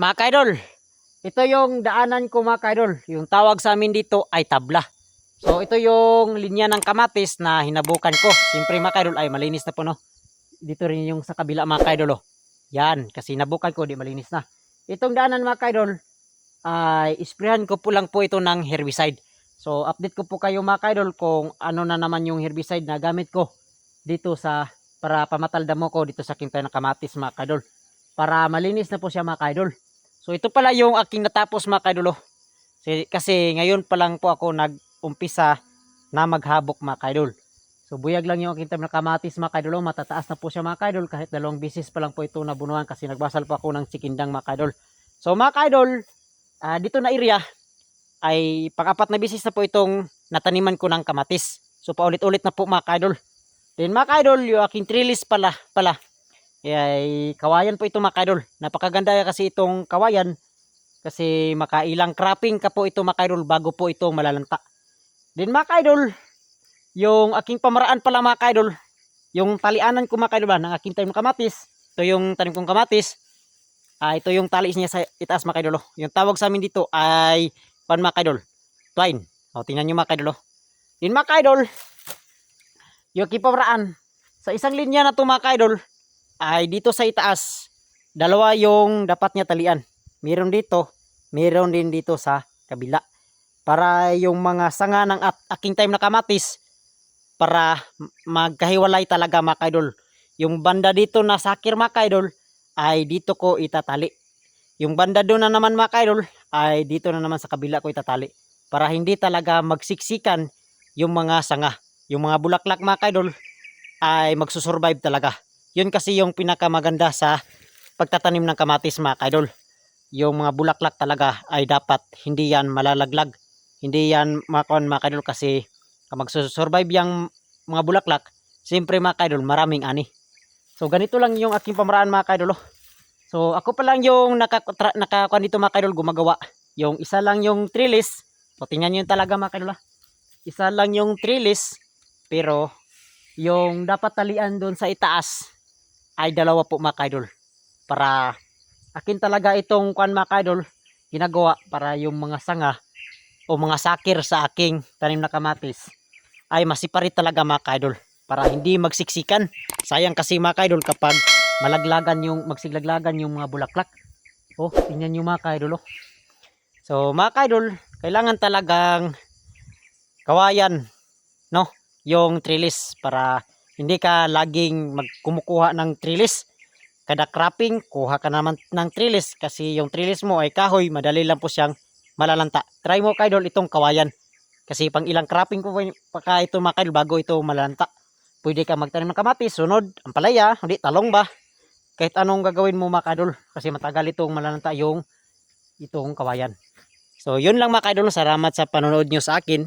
Mga kaidol, ito yung daanan ko mga kaidol. Yung tawag sa amin dito ay tabla. So ito yung linya ng kamatis na hinabukan ko. Siyempre mga kaidol ay malinis na po no. Dito rin yung sa kabila mga kaidol oh. Yan, kasi hinabukan ko di malinis na. Itong daanan mga kaidol ay isprehan ko po lang po ito ng herbicide. So update ko po kayo mga kaidol kung ano na naman yung herbicide na gamit ko dito sa para pamataldamo ko dito sa kinta ng kamatis mga kaidol. Para malinis na po siya mga kaidol. So ito pala yung aking natapos mga kaidol. Kasi ngayon pa lang po ako nag-umpisa na maghabok mga kaidol. So buyag lang yung aking tanim na kamatis mga kaidol. Matataas na po siya mga kaidol kahit 2 bisis pa lang po ito nabunuhan kasi nagbasal pa ako ng sikindang mga kaidol. So mga kaidol, dito na area ay pang-4 na bisis na po itong nataniman ko ng kamatis. So paulit-ulit na po mga kaidol. Then mga kaidol, yung aking trellis pala ay kawayan po ito mga kaidol. Napakaganda kasi itong kawayan kasi makailang cropping ka po ito mga kaidol bago po ito malalanta. Then mga kaidol, yung aking pamaraan pala mga kaidol, yung talianan ko mga kaidol ng aking tanim ng kamatis, ito yung tanim kong kamatis, ito yung tali niya sa itaas mga kaidol. Yung tawag sa amin dito ay mga kaidol, twine. O tingnan nyo mga kaidol. Then mga kaidol, yung aking pamaraan, sa isang linya na ito mga kaidol, ay dito sa itaas, 2 yung dapat niya talian. Meron dito, meron din dito sa kabila. Para yung mga sanga ng aking tanim na kamatis, para magkahiwalay talaga mga kaidol. Yung banda dito na sakir mga kaidol, ay dito ko itatali. Yung banda doon na naman mga kaidol, ay dito na naman sa kabila ko itatali. Para hindi talaga magsiksikan yung mga sanga. Yung mga bulaklak mga kaidol, ay magsusurvive talaga. Yun kasi yung pinakamaganda sa pagtatanim ng kamatis mga kaidol. Yung mga bulaklak talaga ay dapat hindi yan malalaglag. Hindi yan makon mga kaidol kasi magsusurvive yung mga bulaklak. Siyempre mga kaidol maraming ani. So ganito lang yung aking pamaraan mga kaidol. So ako pa lang yung nakakuan dito mga kaidol gumagawa. Yung isa lang yung trellis. So tingnan nyo yun talaga mga kaidol. Isa lang yung trellis pero yung dapat talian doon sa itaas ay 2 po mga kaidol. Para akin talaga itong kuan mga kaidol ginagawa para yung mga sanga o mga sakir sa aking tanim na kamatis ay masiparit talaga mga kaidol. Para hindi magsiksikan. Sayang kasi mga kaidol kapag magsiglaglagan yung mga bulaklak. Oh, tingnan nyo mga kaidol. So mga kaidol, kailangan talagang kawayan, no? Yung trellis para hindi ka laging kumukuha ng trellis. Kada cropping, kuha ka naman ng trellis kasi yung trellis mo ay kahoy, madali lang po siyang malalanta. Try mo kaidol itong kawayan. Kasi pang ilang cropping ko pa ito mga kaidol bago ito malalanta. Pwede ka magtanim ng kamatis, sunod, ampalaya, hindi talong ba? Kahit anong gagawin mo mga kaidol kasi matagal itong malalanta yung itong kawayan. So yun lang mga kaidol, salamat sa panonood nyo sa akin.